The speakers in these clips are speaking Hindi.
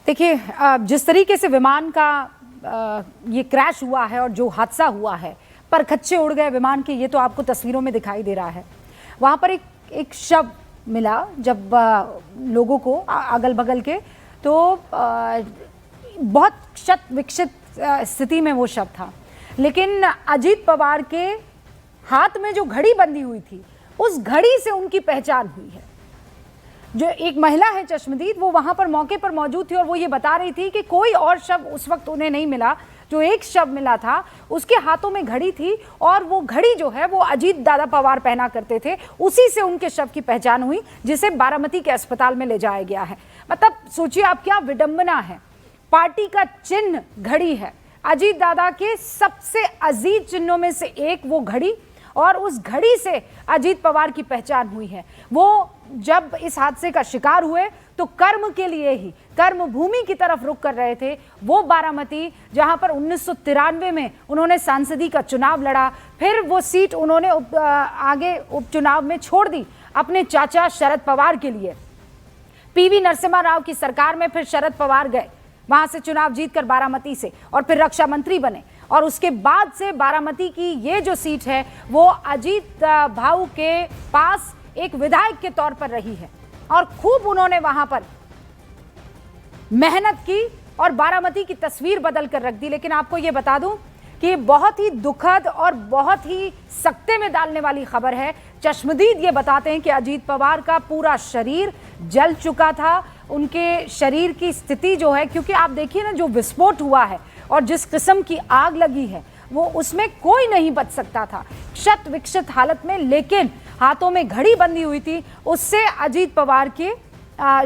देखिए, जिस तरीके से विमान का ये क्रैश हुआ है और जो हादसा हुआ है, परखच्चे उड़ गए विमान के, ये तो आपको तस्वीरों में दिखाई दे रहा है। वहाँ पर एक शव मिला जब लोगों को अगल बगल के, तो बहुत क्षत विक्षत स्थिति में वो शव था। लेकिन अजीत पवार के हाथ में जो घड़ी बंधी हुई थी, उस घड़ी से उनकी पहचान हुई है। जो एक महिला है चश्मदीद, वो वहां पर मौके पर मौजूद थी और वो ये बता रही थी कि कोई और शव उस वक्त उन्हें नहीं मिला। जो एक शव मिला था उसके हाथों में घड़ी थी और वो घड़ी जो है वो अजीत दादा पवार पहना करते थे, उसी से उनके शव की पहचान हुई, जिसे बारामती के अस्पताल में ले जाया गया है। मतलब सोचिए आप, क्या विडंबना है। पार्टी का चिन्ह घड़ी है, अजीत दादा के सबसे अजीज चिन्हों में से एक वो घड़ी, और उस घड़ी से अजीत पवार की पहचान हुई है। वो जब इस हादसे का शिकार हुए तो कर्म के लिए ही, कर्म भूमि की तरफ रुख कर रहे थे। वो बारामती जहां पर 1993 में उन्होंने सांसदी का चुनाव लड़ा, फिर वो सीट उन्होंने आगे उपचुनाव में छोड़ दी अपने चाचा शरद पवार के लिए। पीवी नरसिम्हा राव की सरकार में फिर शरद पवार गए, वहां से चुनाव जीतकर बारामती से, और फिर रक्षा मंत्री बने। और उसके बाद से बारामती की ये जो सीट है वो अजीत भाऊ के पास एक विधायक के तौर पर रही है, और खूब उन्होंने वहां पर मेहनत की और बारामती की तस्वीर बदल कर रख दी। लेकिन आपको यह बता दूं कि बहुत ही दुखद और बहुत ही सकते में डालने वाली खबर है। चश्मदीद ये बताते हैं कि अजीत पवार का पूरा शरीर जल चुका था। उनके शरीर की स्थिति जो है, क्योंकि आप देखिए ना, जो विस्फोट हुआ है और जिस किस्म की आग लगी है, वो उसमें कोई नहीं बच सकता था, क्षत विक्षत हालत में। लेकिन हाथों में घड़ी बंधी हुई थी, उससे अजीत पवार के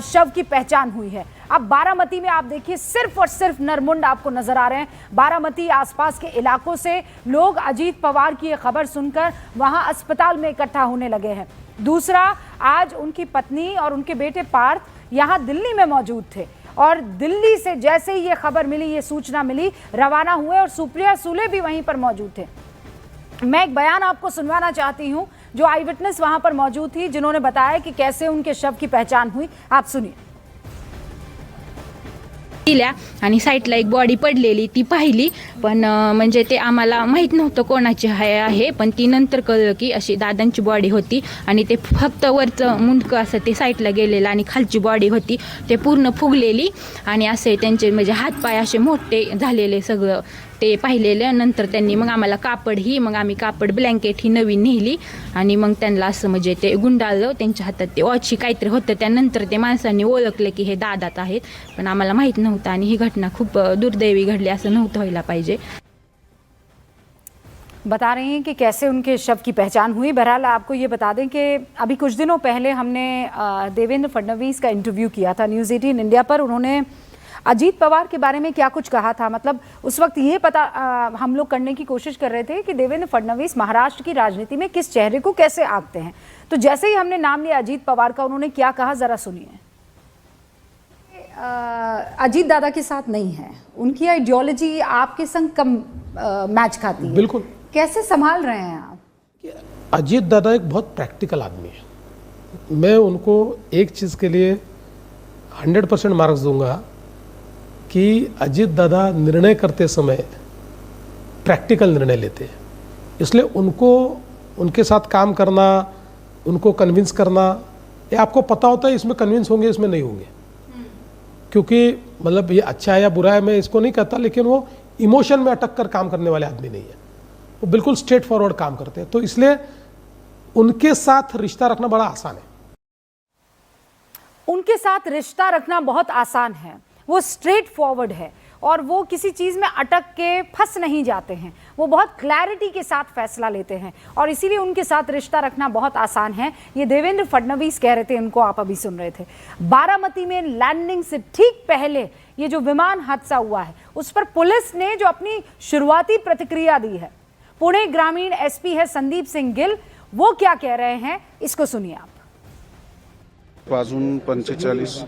शव की पहचान हुई है। अब बारामती में आप देखिए, सिर्फ और सिर्फ नरमुंड आपको नजर आ रहे हैं। बारामती आसपास के इलाकों से लोग अजीत पवार की ये खबर सुनकर वहां अस्पताल में इकट्ठा होने लगे हैं। दूसरा, आज उनकी पत्नी और उनके बेटे पार्थ यहाँ दिल्ली में मौजूद थे, और दिल्ली से जैसे ही ये खबर मिली, ये सूचना मिली, रवाना हुए, और सुप्रिया सुले भी वहीं पर मौजूद थे। मैं एक बयान आपको सुनवाना चाहती हूं जो आई विटनेस वहां पर मौजूद थी, जिन्होंने बताया कि कैसे उनके शव की पहचान हुई। आप सुनिए। आणि साईडला एक बॉडी पडलेली, ती पाहिली, पण म्हणजे ते आम्हाला माहीत नव्हतं कोणाची आहे, पण ती नंतर कळलं की अशी दादांची बॉडी होती, आणि ते फक्त वरचं मुंडकं असं ते साईडला गेलेलं, आणि खालची बॉडी होती ते पूर्ण फुगलेली, आणि असे त्यांचे म्हणजे हातपाय असे मोठे झालेले सगळं ते पाहिलेलं. नंतर त्यांनी मग आम्हाला कापड ही, मग आम्ही कापड ब्लँकेट ही नवीन नेली, आणि मग त्यांना असं म्हणजे ते गुंडाळलं, त्यांच्या हातात ते वॉची काहीतरी होतं. त्यानंतर ते माणसांनी ओळखलं की हे दादात आहेत, पण आम्हाला माहीत नव्हतं, आणि ही घटना खूप दुर्दैवी घडली, असं नव्हतं व्हायला पाहिजे. बता रही हैं कि कैसे उनके शव की पहचान हुई। बहरहाल आपको ये बता दें कि अभी कुछ दिनों पहले हमने देवेंद्र फडणवीस का इंटरव्यू किया था न्यूज़ 18 इंडिया पर। उन्होंने अजीत पवार के बारे में क्या कुछ कहा था, मतलब उस वक्त ये पता हम लोग करने की कोशिश कर रहे थे कि देवेंद्र फडणवीस महाराष्ट्र की राजनीति में किस चेहरे को कैसे आंकते हैं। तो जैसे ही हमने नाम लिया अजीत पवार का, उन्होंने क्या कहा, जरा सुनिए। अजीत दादा के साथ नहीं है, उनकी आइडियोलॉजी आपके संग कम मैच खाती है, बिल्कुल। कैसे संभाल रहे हैं आप? अजीत दादा एक बहुत प्रैक्टिकल आदमी है। मैं उनको एक चीज़ के लिए 100% मार्क्स दूंगा कि अजीत दादा निर्णय करते समय प्रैक्टिकल निर्णय लेते हैं, इसलिए उनको उनके साथ काम करना, उनको कन्विंस करना, ये आपको पता होता है इसमें कन्विंस होंगे, इसमें नहीं होंगे, क्योंकि मतलब ये अच्छा है या बुरा है मैं इसको नहीं कहता, लेकिन वो इमोशन में अटक कर काम करने वाले आदमी नहीं है, वो बिल्कुल स्ट्रेट फॉरवर्ड काम करते हैं। तो इसलिए उनके साथ रिश्ता रखना बड़ा आसान है। उनके साथ रिश्ता रखना बहुत आसान है, वो स्ट्रेट फॉरवर्ड है, और वो किसी चीज़ में अटक के फंस नहीं जाते हैं, वो बहुत क्लैरिटी के साथ फैसला लेते हैं, और इसीलिए उनके साथ रिश्ता रखना बहुत आसान है। ये देवेंद्र फडणवीस कह रहे थे, उनको आप अभी सुन रहे थे। बारामती में लैंडिंग से ठीक पहले ये जो विमान हादसा हुआ है, उस पर पुलिस ने जो अपनी शुरुआती प्रतिक्रिया दी है, पुणे ग्रामीण एसपी है संदीप सिंह गिल, वो क्या कह रहे हैं, इसको सुनिए आप। वाजून 45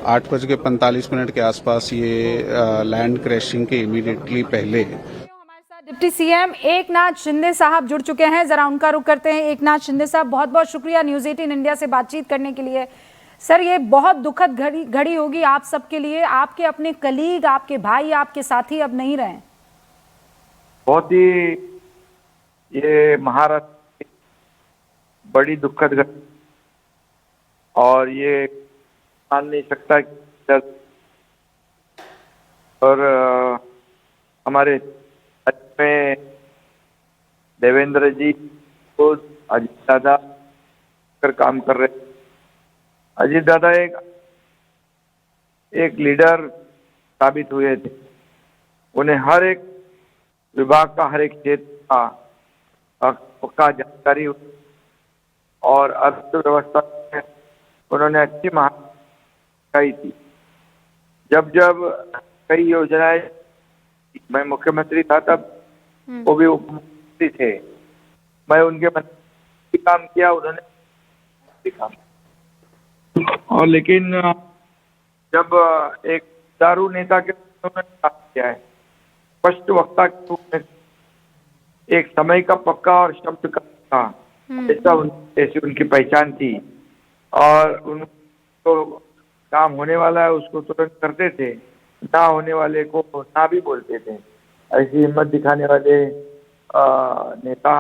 8:45 के आसपास ये लैंड क्रैशिंग के इमीडिएटली पहले हमारे साथ डिप्टी सीएम एकनाथ शिंदे साहब जुड़ चुके हैं, जरा उनका रुख करते हैं। एकनाथ शिंदे साहब, बहुत बहुत शुक्रिया न्यूज़ 18 इंडिया से बातचीत करने के लिए। सर ये बहुत दुखद घड़ी होगी आप सबके लिए, आपके अपने कलीग, आपके भाई, आपके साथी अब नहीं रहे। बहुत ही ये महाराष्ट्र की बड़ी दुखद घटना, और ये मान नहीं सकता कि और हमारे में देवेंद्र जी को अजीत दादा कर काम कर रहे। अजीत दादा एक लीडर साबित हुए थे। उन्हें हर एक विभाग का, हर एक क्षेत्र का जानकारी और अर्थव्यवस्था में उन्होंने अच्छी महारत थी। जब कई योजनाएं, मैं मुख्यमंत्री था तब, वो भी उप मुख्यमंत्री थे, मैं उनके मंत्री काम किया, उन्होंने काम। और लेकिन जब एक दारू नेता के उन्होंने काम किया है, स्पष्ट वक्ता के रूप में, एक समय का पक्का और शब्द का पक्का, ऐसी उनकी पहचान थी। और उनको काम होने वाला है उसको तुरंत करते थे, ना होने वाले को ना भी बोलते थे। ऐसी हिम्मत दिखाने वाले नेता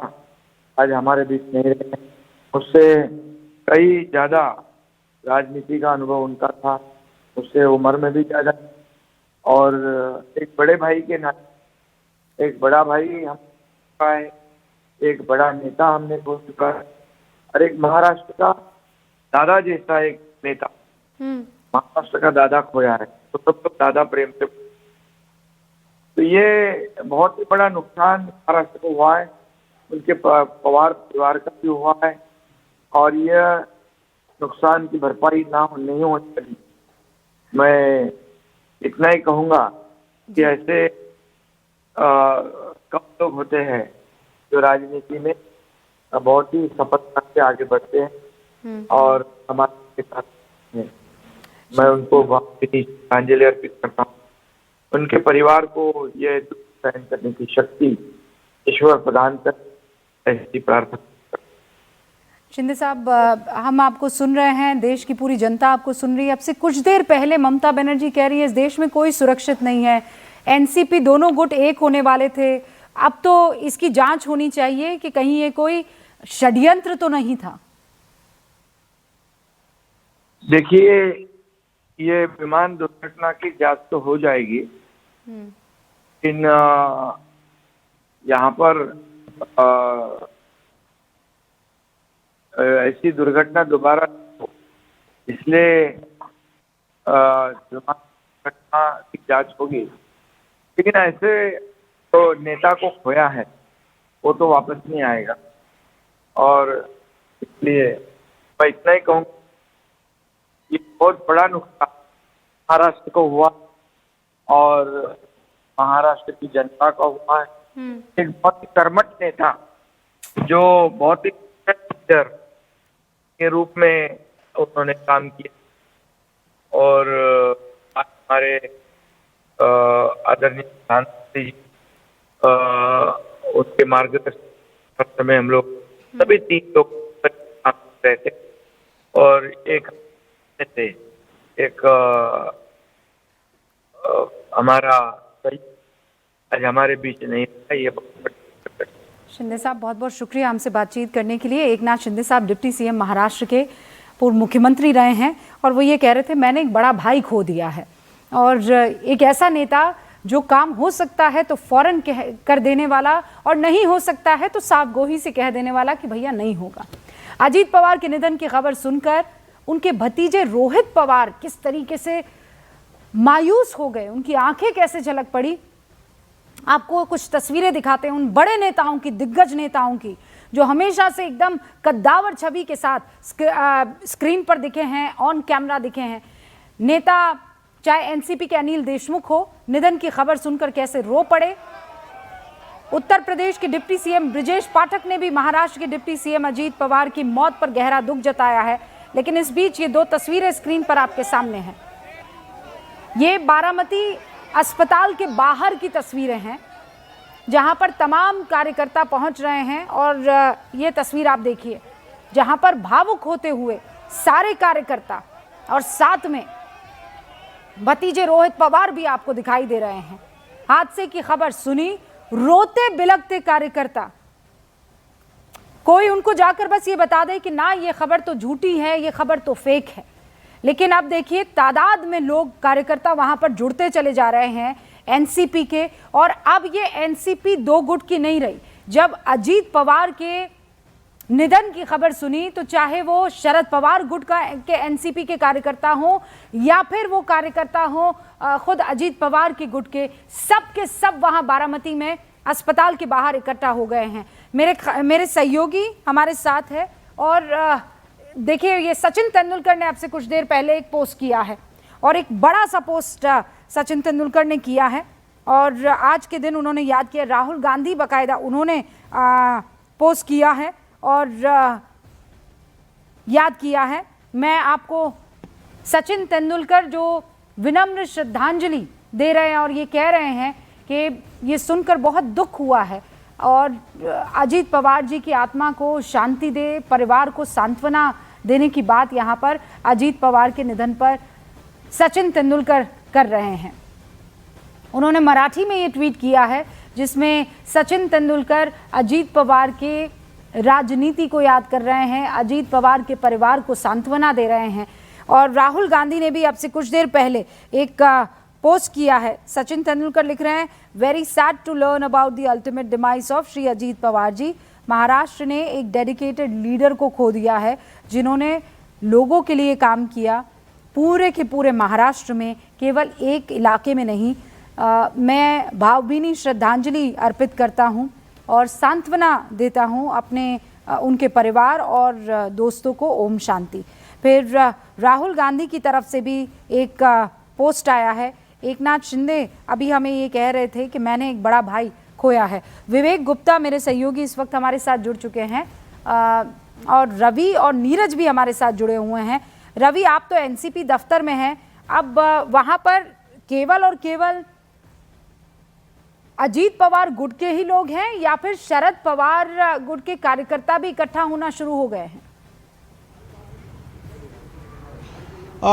आज हमारे बीच नहीं रहे। उससे कई ज्यादा राजनीति का अनुभव उनका था, उससे उम्र में भी ज्यादा, और एक बड़े भाई के नाते, एक बड़ा भाई हम चुका है, एक बड़ा नेता हमने खो चुका है, और एक महाराष्ट्र का दादा जैसा एक नेता, महाराष्ट्र का दादा खोया है। तो सब लोग दादा प्रेम से, तो ये बहुत ही बड़ा नुकसान महाराष्ट्र को हुआ है, उनके पवार परिवार का भी हुआ है, और यह नुकसान की भरपाई नहीं होनी चाहिए। मैं इतना ही कहूँगा कि ऐसे कम लोग होते हैं जो राजनीति में बहुत ही सफलता से आगे बढ़ते हैं और समाज के साथ हैं। मैं उनको श्रद्धांजलि अर्पित करता हूँ। उनके परिवार को ये दुख सहन करने की शक्ति ईश्वर प्रदान कर, ऐसी प्रार्थना। शिंदे साहब, हम आपको सुन रहे हैं, देश की पूरी जनता आपको सुन रही है। अब से कुछ देर पहले ममता बनर्जी कह रही है इस देश में कोई सुरक्षित नहीं है, एनसीपी दोनों गुट एक होने वाले थे, अब तो इसकी जांच होनी चाहिए कि कहीं ये कोई षड्यंत्र तो नहीं था। देखिए, ये विमान दुर्घटना की जांच तो हो जाएगी, लेकिन यहाँ पर ऐसी दुर्घटना दोबारा, इसलिए विमान दुर्घटना की जांच होगी। लेकिन ऐसे तो नेता को खोया है, वो तो वापस नहीं आएगा, और इसलिए मैं इतना ही कहूँगा, ये बहुत बड़ा नुकसान महाराष्ट्र को हुआ और महाराष्ट्र की जनता को हुआ है। एक बहुत ही कर्मठ नेता जो बहुत ही लीडर के रूप में उन्होंने काम किया, और हमारे आदरणीय प्रधानमंत्री जी उसके मार्गदर्शन में हम लोग सभी 3 लोग काम कर रहे थे, और एक हमारा आज हमारे बीच नहीं था। ये शिंदे साहब, बहुत बहुत शुक्रिया हमसे बातचीत करने के लिए। एकनाथ शिंदे साहब डिप्टी सीएम महाराष्ट्र के पूर्व मुख्यमंत्री रहे हैं, और वो ये कह रहे थे मैंने एक बड़ा भाई खो दिया है, और एक ऐसा नेता जो काम हो सकता है तो फौरन कर देने वाला, और नहीं हो सकता है तो साफ गोही से कह देने वाला कि भैया नहीं होगा। अजीत पवार के निधन की खबर सुनकर उनके भतीजे रोहित पवार किस तरीके से मायूस हो गए, उनकी आंखें कैसे झलक पड़ी, आपको कुछ तस्वीरें दिखाते हैं उन बड़े नेताओं की, दिग्गज नेताओं की, जो हमेशा से एकदम कद्दावर छवि के साथ स्क्रीन पर दिखे हैं, ऑन कैमरा दिखे हैं। नेता चाहे एनसीपी के अनिल देशमुख हो, निधन की खबर सुनकर कैसे रो पड़े। उत्तर प्रदेश के डिप्टी सीएम ब्रिजेश पाठक ने भी महाराष्ट्र के डिप्टी सीएम अजीत पवार की मौत पर गहरा दुख जताया है। लेकिन इस बीच ये 2 तस्वीरें स्क्रीन पर आपके सामने हैं। ये बारामती अस्पताल के बाहर की तस्वीरें हैं, जहां पर तमाम कार्यकर्ता पहुंच रहे हैं, और ये तस्वीर आप देखिए, जहां पर भावुक होते हुए सारे कार्यकर्ता और साथ में भतीजे रोहित पवार भी आपको दिखाई दे रहे हैं। हादसे की खबर सुनी, रोते बिलखते कार्यकर्ता, कोई उनको जाकर बस ये बता दे कि ना ये खबर तो झूठी है, ये खबर तो फेक है। लेकिन अब देखिए तादाद में लोग कार्यकर्ता वहां पर जुड़ते चले जा रहे हैं एनसीपी के, और अब ये एनसीपी दो गुट की नहीं रही। जब अजीत पवार के निधन की खबर सुनी तो चाहे वो शरद पवार गुट के एनसीपी के कार्यकर्ता हो या फिर वो कार्यकर्ता हो खुद अजीत पवार के गुट के सब वहां बारामती में अस्पताल के बाहर इकट्ठा हो गए हैं। मेरे सहयोगी हमारे साथ है, और देखिए ये सचिन तेंदुलकर ने आपसे कुछ देर पहले एक पोस्ट किया है, और एक बड़ा सा पोस्ट सचिन तेंदुलकर ने किया है, और आज के दिन उन्होंने याद किया। राहुल गांधी बाकायदा उन्होंने पोस्ट किया है और याद किया है। मैं आपको सचिन तेंदुलकर जो विनम्र श्रद्धांजलि दे रहे हैं और ये कह रहे हैं कि ये सुनकर बहुत दुख हुआ है, और अजीत पवार जी की आत्मा को शांति दे, परिवार को सांत्वना देने की बात यहाँ पर अजीत पवार के निधन पर सचिन तेंदुलकर कर रहे हैं। उन्होंने मराठी में ये ट्वीट किया है जिसमें सचिन तेंदुलकर अजीत पवार के राजनीति को याद कर रहे हैं, अजीत पवार के परिवार को सांत्वना दे रहे हैं। और राहुल गांधी ने भी अब से कुछ देर पहले एक पोस्ट किया है। सचिन तेंदुलकर लिख रहे हैं, very sad to learn about the ultimate demise of Shri Ajit Pawar ji. Maharashtra ने एक डेडिकेटेड लीडर को खो दिया है जिन्होंने लोगों के लिए काम किया, पूरे के पूरे महाराष्ट्र में, केवल एक इलाके में नहीं। मैं भावभीनी श्रद्धांजलि अर्पित करता हूं और सांत्वना देता हूं अपने उनके परिवार और दोस्तों को। ओम शांति। फिर राहुल गांधी की तरफ से भी एक पोस्ट आया है। एकनाथ शिंदे अभी हमें ये कह रहे थे कि मैंने एक बड़ा भाई खोया है। विवेक गुप्ता मेरे सहयोगी इस वक्त हमारे साथ जुड़ चुके हैं, और रवि और नीरज भी हमारे साथ जुड़े हुए हैं। रवि, आप तो एनसीपी दफ्तर में हैं, अब वहां पर केवल और केवल अजीत पवार गुट के ही लोग हैं या फिर शरद पवार गुट के कार्यकर्ता भी इकट्ठा होना शुरू हो गए हैं?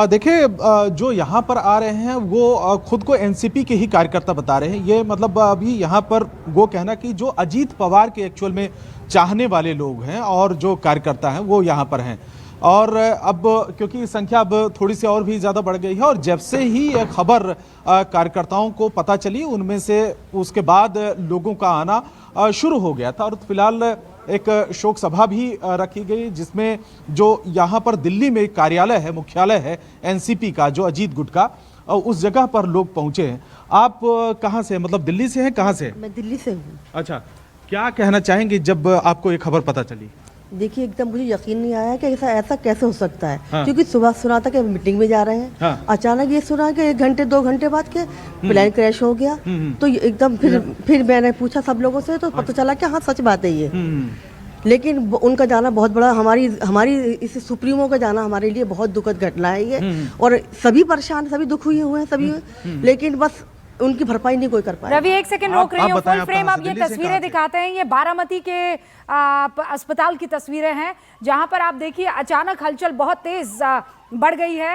देखिए, जो यहाँ पर आ रहे हैं वो खुद को एनसीपी के ही कार्यकर्ता बता रहे हैं। ये मतलब अभी यहाँ पर वो कहना कि जो अजीत पवार के एक्चुअल में चाहने वाले लोग हैं और जो कार्यकर्ता हैं वो यहाँ पर हैं। और अब क्योंकि संख्या अब थोड़ी सी और भी ज़्यादा बढ़ गई है, और जब से ही ये खबर कार्यकर्ताओं को पता चली उनमें से उसके बाद लोगों का आना शुरू हो गया था। और फिलहाल एक शोक सभा भी रखी गई जिसमें जो यहाँ पर दिल्ली में कार्यालय है, मुख्यालय है एनसीपी का, जो अजीत गुट का, उस जगह पर लोग पहुंचे हैं। आप कहाँ से, मतलब दिल्ली से हैं? कहाँ से? मैं दिल्ली से हूँ। अच्छा, क्या कहना चाहेंगे जब आपको ये खबर पता चली? देखिए, एकदम मुझे यकीन नहीं आया कि ऐसा कैसे हो सकता है। हाँ। क्योंकि सुबह सुना था कि मीटिंग में जा रहे हैं। हाँ। अचानक ये सुना कि 1 घंटे 2 घंटे बाद के प्लेन क्रैश हो गया। तो एकदम फिर मैंने पूछा सब लोगों से, तो पता चला कि हाँ सच बात है ये। लेकिन उनका जाना बहुत बड़ा, हमारी इस सुप्रीमो का जाना हमारे लिए बहुत दुखद घटना है ये। और सभी परेशान, सभी दुख हुए हैं सभी, लेकिन बस उनकी भरपाई नहीं कोई कर पाया। रवि, एक सेकंड रोक रही हूँ, फुल फ्रेम अब ये तस्वीरें दिखाते हैं। ये बारामती के अस्पताल की तस्वीरें हैं जहां पर आप देखिए अचानक हलचल बहुत तेज बढ़ गई है।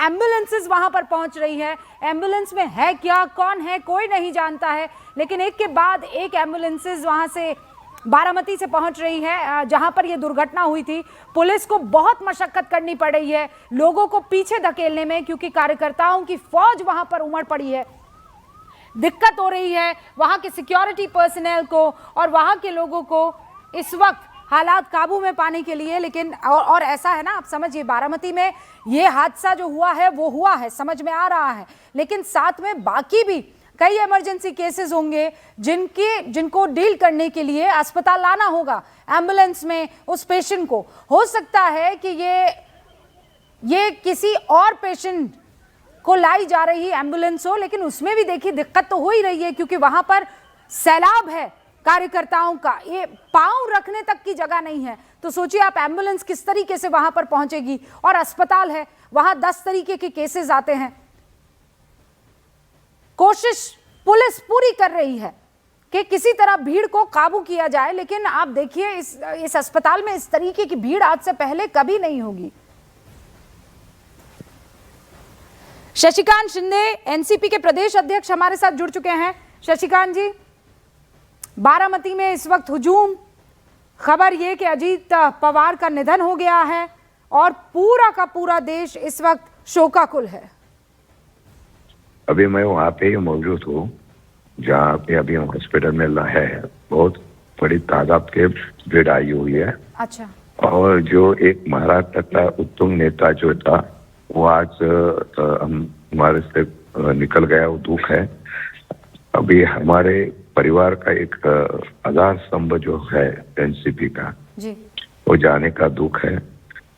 एम्बुलेंसेस वहां पर पहुंच रही है। एम्बुलेंस में है क्या, कौन है, कोई नहीं जानता है, लेकिन एक के बाद एक एम्बुलेंसेस वहां से बारामती से पहुंच रही है जहां पर यह दुर्घटना हुई थी। पुलिस को बहुत मशक्कत करनी पड़ रही है लोगों को पीछे धकेलने में, क्योंकि कार्यकर्ताओं की फौज वहां पर उमड़ पड़ी है। दिक्कत हो रही है वहां के सिक्योरिटी पर्सनल को और वहां के लोगों को इस वक्त हालात काबू में पाने के लिए। लेकिन और ऐसा है ना, आप समझिए बारामती में ये हादसा जो हुआ है वो हुआ है, समझ में आ रहा है, लेकिन साथ में बाकी भी कई इमरजेंसी केसेस होंगे जिनको डील करने के लिए अस्पताल लाना होगा एम्बुलेंस में उस पेशेंट को। हो सकता है कि ये किसी और पेशेंट को लाई जा रही एम्बुलेंस हो, लेकिन उसमें भी देखिए दिक्कत तो हो ही रही है, क्योंकि वहां पर सैलाब है कार्यकर्ताओं का, ये पांव रखने तक की जगह नहीं है। तो सोचिए आप एम्बुलेंस किस तरीके से वहां पर पहुंचेगी, और अस्पताल है वहां 10 तरीके के केसेस आते हैं। कोशिश पुलिस पूरी कर रही है कि किसी तरह भीड़ को काबू किया जाए, लेकिन आप देखिए इस अस्पताल में इस तरीके की भीड़ आज से पहले कभी नहीं होगी। शशिकांत शिंदे एनसीपी के प्रदेश अध्यक्ष हमारे साथ जुड़ चुके हैं। शशिकांत जी, बारामती में इस वक्त हुजूम, खबर ये कि अजीत पवार का निधन हो गया है और पूरा का पूरा देश इस वक्त शोकाकुल है। अभी मैं वहाँ पे ही मौजूद हूँ जहाँ पे अभी हॉस्पिटल में है। बहुत बड़ी तादाद के भीड़ आई हुई है। अच्छा। और जो एक महाराष्ट्र का उत्तुंग नेता जो था वो आज हमारे से निकल गया, वो दुख है। अभी हमारे परिवार का एक आधार स्तंभ जो है एनसीपी का जी, वो जाने का दुख है।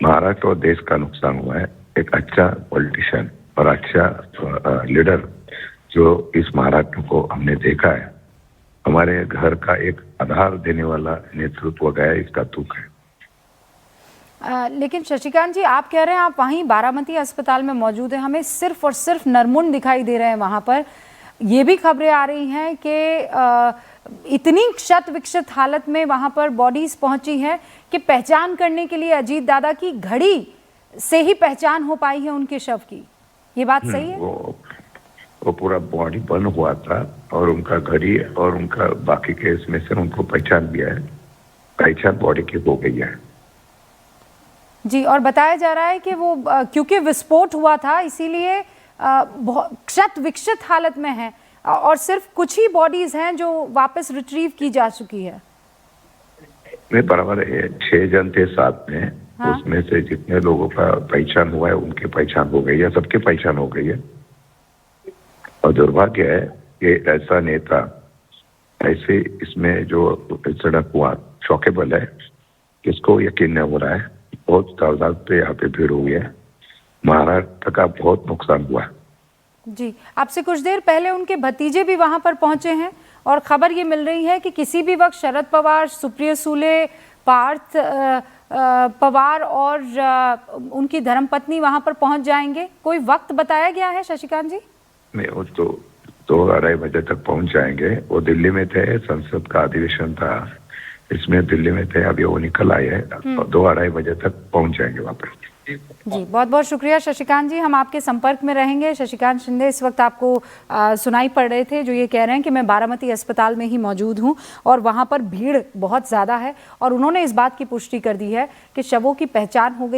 महाराष्ट्र और देश का नुकसान हुआ है। एक अच्छा पॉलिटिशियन और अच्छा लीडर जो इस महाराष्ट्र को हमने देखा है, हमारे घर का एक आधार देने वाला नेतृत्व गया, इसका दुख है। लेकिन शशिकांत जी, आप कह रहे हैं आप वहीं बारामती अस्पताल में मौजूद हैं, हमें सिर्फ और सिर्फ नरमुंड दिखाई दे रहे हैं वहां पर। ये भी खबरें आ रही हैं कि इतनी क्षत विक्षत हालत में वहां पर बॉडीज पहुंची हैं कि पहचान करने के लिए अजीत दादा की घड़ी से ही पहचान हो पाई है उनके शव की। ये बात सही है? वो पूरा बॉडी बर्न हुआ था और उनका घड़ी और उनका बाकी के इसमें से उनको पहचान दिया है। पहचान बॉडी की हो गई है जी। और बताया जा रहा है कि वो क्योंकि विस्फोट हुआ था इसीलिए बहुत क्षत विक्षत हालत में है और सिर्फ कुछ ही बॉडीज हैं जो वापस रिट्रीव की जा चुकी है। नहीं, बराबर है। 6 जन थे साथ में। हाँ? उसमें से जितने लोगों का पहचान हुआ है उनकी पहचान हो गई है, सबकी पहचान हो गई है। और दुर्भाग्य है कि ऐसा नेता ऐसे इसमें जो सड़क हुआ शॉकेबल है, किसको यकीन नहीं हो रहा है। बहुत तादाद पे यहाँ पे भीड़ हुई है। महाराष्ट्र का बहुत नुकसान हुआ जी। आपसे कुछ देर पहले उनके भतीजे भी वहां पर पहुंचे हैं और खबर ये मिल रही है कि किसी भी वक्त शरद पवार, सुप्रिया सुले, पार्थ पवार और उनकी धर्मपत्नी वहां पर पहुंच जाएंगे। कोई वक्त बताया गया है शशिकांत जी? नहीं, वो तो 2-2:30 बजे तक पहुंच जाएंगे। वो दिल्ली में थे, संसद का अधिवेशन था, इसमें दिल्ली में थे। अभी वो निकल आए हैं, 2-2:30 बजे तक पहुंच जाएंगे वापस। जी, बहुत बहुत शुक्रिया शशिकांत जी, हम आपके संपर्क में रहेंगे। शशिकांत शिंदे इस वक्त आपको सुनाई पड़ रहे थे जो ये कह रहे हैं कि मैं बारामती अस्पताल में ही मौजूद हूं और वहां पर भीड़ बहुत ज़्यादा है और उन्होंने इस बात की पुष्टि कर दी है कि शवों की पहचान हो गई।